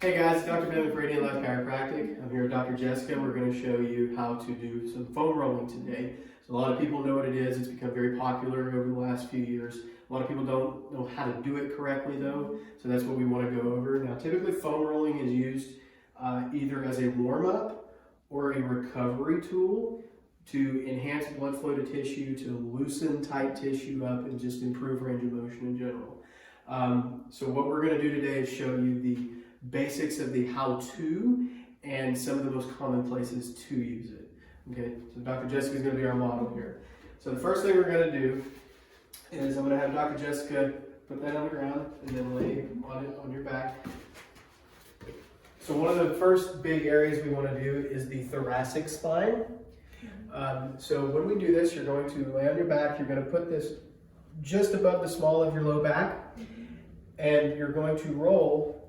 Hey guys, Dr. Ben with Radiant Life Chiropractic. I'm here with Dr. Jessica. We're going to show you how to do some foam rolling today. So a lot of people know what it is. It's become very popular over the last few years. A lot of people don't know how to do it correctly though, so that's what we want to go over. Now typically foam rolling is used either as a warm-up or a recovery tool to enhance blood flow to tissue, to loosen tight tissue up, and just improve range of motion in general. So what we're going to do today is show you the basics of the how-to and some of the most common places to use it. Okay, so Dr. Jessica is going to be our model here. So the first thing we're going to do is I'm going to have Dr. Jessica put that on the ground and then lay on it on your back. So one of the first big areas we want to do is the thoracic spine. So when we do this, you're going to lay on your back. You're going to put this just above the small of your low back, and you're going to roll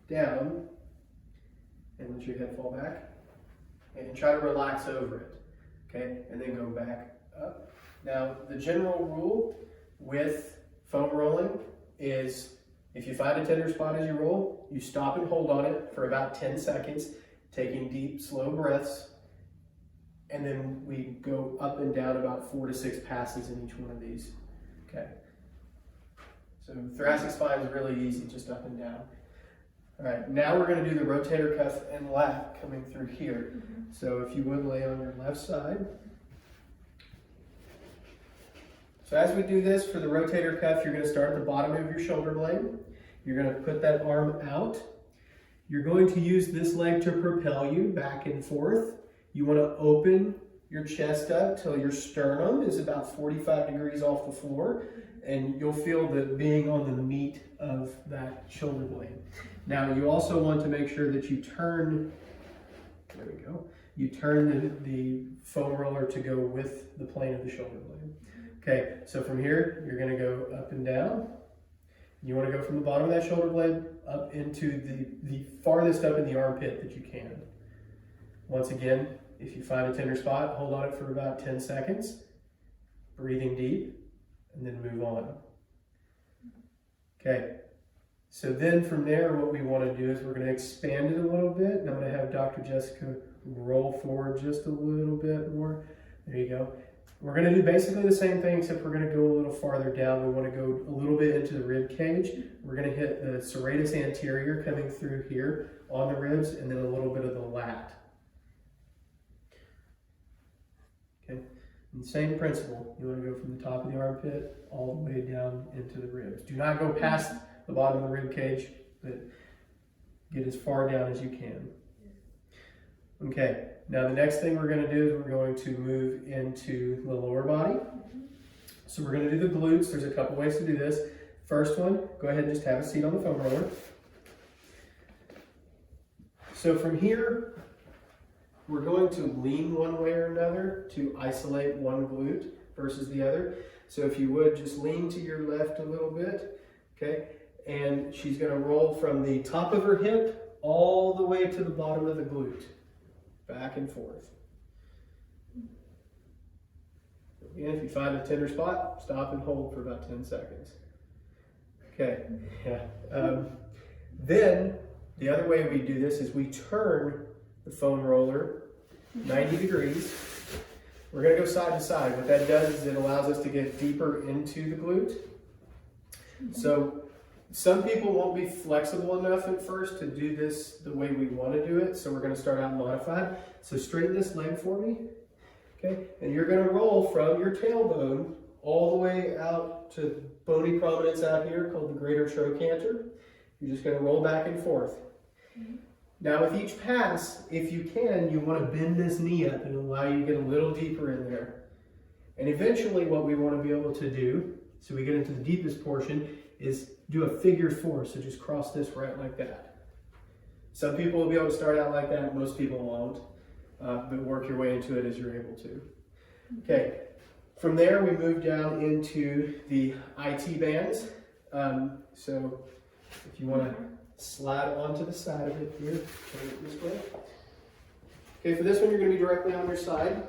down and let your head fall back and try to relax over it, okay, and then go back up. Now the general rule with foam rolling is if you find a tender spot as you roll, you stop and hold on it for about 10 seconds, taking deep slow breaths, and then we go up and down about 4 to 6 passes in each one of these. Okay, so thoracic spine is really easy, just up and down. All right, now we're going to do the rotator cuff and lat coming through here. So if you would lay on your left side. So as we do this for the rotator cuff, you're going to start at the bottom of your shoulder blade. You're going to put that arm out. You're going to use this leg to propel you back and forth. You want to open your chest up till your sternum is about 45 degrees off the floor, and you'll feel the being on the meat of that shoulder blade. Now you also want to make sure that you turn, there we go, you turn the foam roller to go with the plane of the shoulder blade. Okay, so from here, you're gonna go up and down. You wanna go from the bottom of that shoulder blade up into the farthest up in the armpit that you can. Once again, if you find a tender spot, hold on it for about 10 seconds, breathing deep, and then move on. Okay. So then from there, what we want to do is we're going to expand it a little bit, and I'm going to have Dr. Jessica roll forward just a little bit more. There you go. We're going to do basically the same thing, except we're going to go a little farther down. We want to go a little bit into the rib cage. We're going to hit the serratus anterior coming through here on the ribs, and then a little bit of the lat. Okay. And same principle. You want to go from the top of the armpit all the way down into the ribs. Do not go past the bottom of the rib cage, but get as far down as you can. Okay, now the next thing we're going to do is we're going to move into the lower body. So we're going to do the glutes. There's a couple ways to do this. First one, go ahead and just have a seat on the foam roller. So from here, we're going to lean one way or another to isolate one glute versus the other. So if you would, just lean to your left a little bit, okay? And she's going to roll from the top of her hip all the way to the bottom of the glute, back and forth. Again, if you find a tender spot, stop and hold for about 10 seconds. Okay, yeah. Then the other way we do this is we turn the foam roller 90 degrees. We're going to go side to side. What that does is it allows us to get deeper into the glute. So some people won't be flexible enough at first to do this the way we want to do it, so we're going to start out modified. So straighten this leg for me, okay? And you're going to roll from your tailbone all the way out to bony prominence out here called the greater trochanter. You're just going to roll back and forth. Now with each pass, if you can, you want to bend this knee up and allow you to get a little deeper in there. And eventually what we want to be able to do, so we get into the deepest portion, is do a figure 4. So just cross this right like that. Some people will be able to start out like that, most people won't, but work your way into it as you're able to. Okay, from there we move down into the IT bands. So if you want to slide onto the side of it here, turn it this way. Okay, for this one you're going to be directly on your side.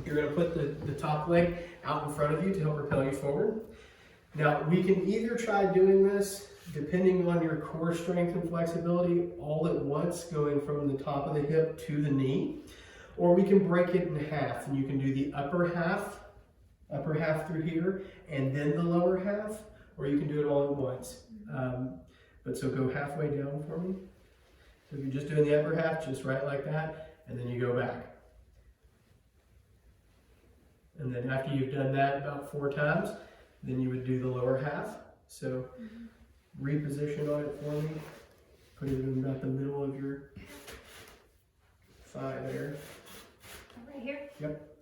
You're going to put the top leg out in front of you to help propel you forward. Now, we can either try doing this depending on your core strength and flexibility, all at once, going from the top of the hip to the knee. Or we can break it in half, and you can do the upper half through here, and then the lower half, or you can do it all at once. But so go halfway down for me. So if you're just doing the upper half, just right like that, and then you go back. And then after you've done that about 4 times, then you would do the lower half. So reposition on it for me. Put it in about the middle of your thigh there. Right here? Yep.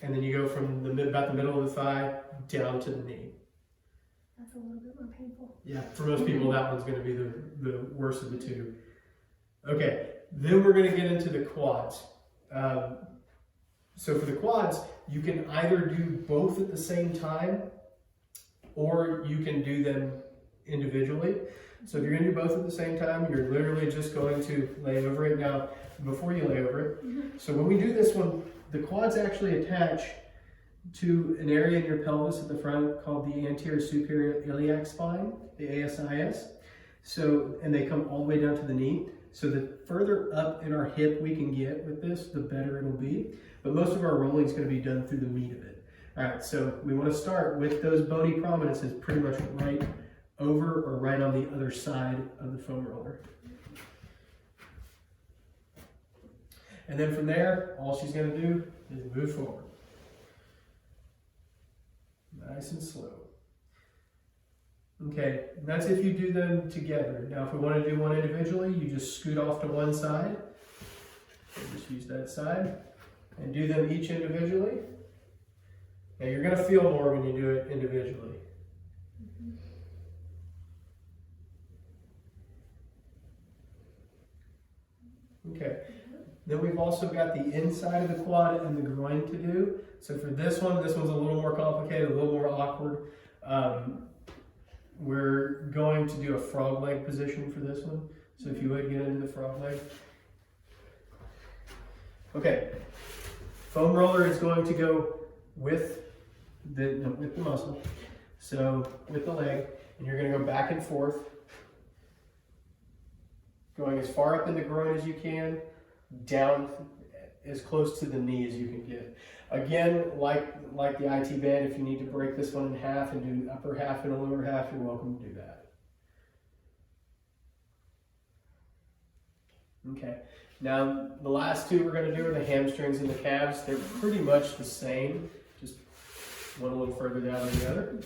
And then you go from about the middle of the thigh down to the knee. That's a little bit more painful. Yeah, for most people that one's going to be the worst of the two. Okay, then we're going to get into the quads. So for the quads, you can either do both at the same time, or you can do them individually. So if you're going to do both at the same time, you're literally just going to lay over it. Now, before you lay over it, so when we do this one, the quads actually attach to an area in your pelvis at the front called the anterior superior iliac spine, the ASIS. So, and they come all the way down to the knee. So the further up in our hip we can get with this, the better it'll be. But most of our rolling is going to be done through the meat of it. All right, so we want to start with those bony prominences pretty much right over or right on the other side of the foam roller. And then from there, all she's going to do is move forward. Nice and slow. Okay, and that's if you do them together. Now, if we want to do one individually, you just scoot off to one side. So just use that side and do them each individually. Now, you're going to feel more when you do it individually. Okay. Then we've also got the inside of the quad and the groin to do. So for this one's a little more complicated, a little more awkward. We're going to do a frog leg position for this one. So if you would get into the frog leg. Okay, foam roller is going to go with the muscle. So with the leg, and you're going to go back and forth, going as far up in the groin as you can, down as close to the knee as you can get. Again, like the IT band, if you need to break this one in half and do the upper half and a lower half, you're welcome to do that. Okay, now the last two we're going to do are the hamstrings and the calves. They're pretty much the same, just one a little further down than the other.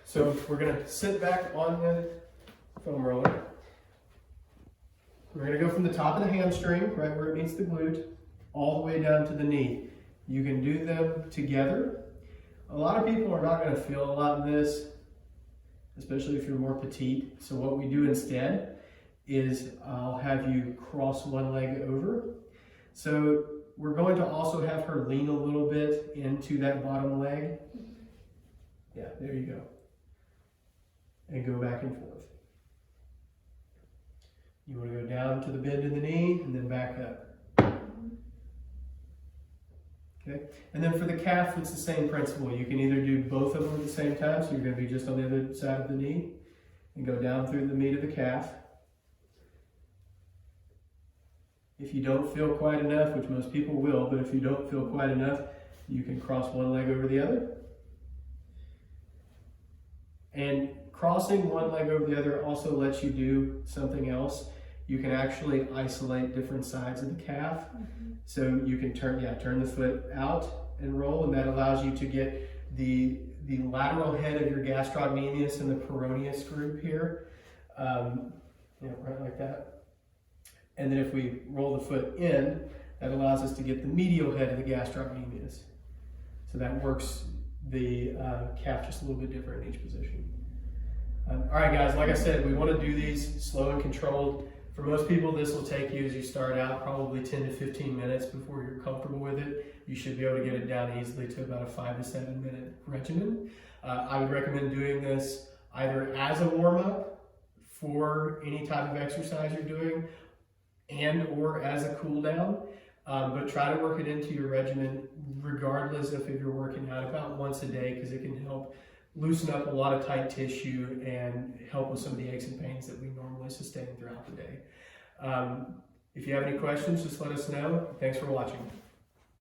So we're going to sit back on the foam roller. We're going to go from the top of the hamstring, right where it meets the glute, all the way down to the knee. You can do them together. A lot of people are not going to feel a lot in this, especially if you're more petite. So what we do instead is I'll have you cross one leg over. So we're going to also have her lean a little bit into that bottom leg. Yeah, there you go. And go back and forth. You want to go down to the bend in the knee and then back up. Okay, and then for the calf, it's the same principle. You can either do both of them at the same time, so you're going to be just on the other side of the knee, and go down through the meat of the calf. If you don't feel quite enough, which most people will, but if you don't feel quite enough, you can cross one leg over the other. And crossing one leg over the other also lets you do something else. You can actually isolate different sides of the calf. So you can turn the foot out and roll, and that allows you to get the lateral head of your gastrocnemius and the peroneus group here. Right like that. And then if we roll the foot in, that allows us to get the medial head of the gastrocnemius. So that works the calf just a little bit different in each position. All right, guys, like I said, we want to do these slow and controlled. For most people, this will take you, as you start out, probably 10 to 15 minutes before you're comfortable with it. You should be able to get it down easily to about a 5 to 7 minute regimen. I would recommend doing this either as a warm-up for any type of exercise you're doing and or as a cool down. But try to work it into your regimen regardless of if you're working out about once a day, because it can help loosen up a lot of tight tissue and help with some of the aches and pains that we normally sustain throughout the day. If you have any questions, just let us know. Thanks for watching.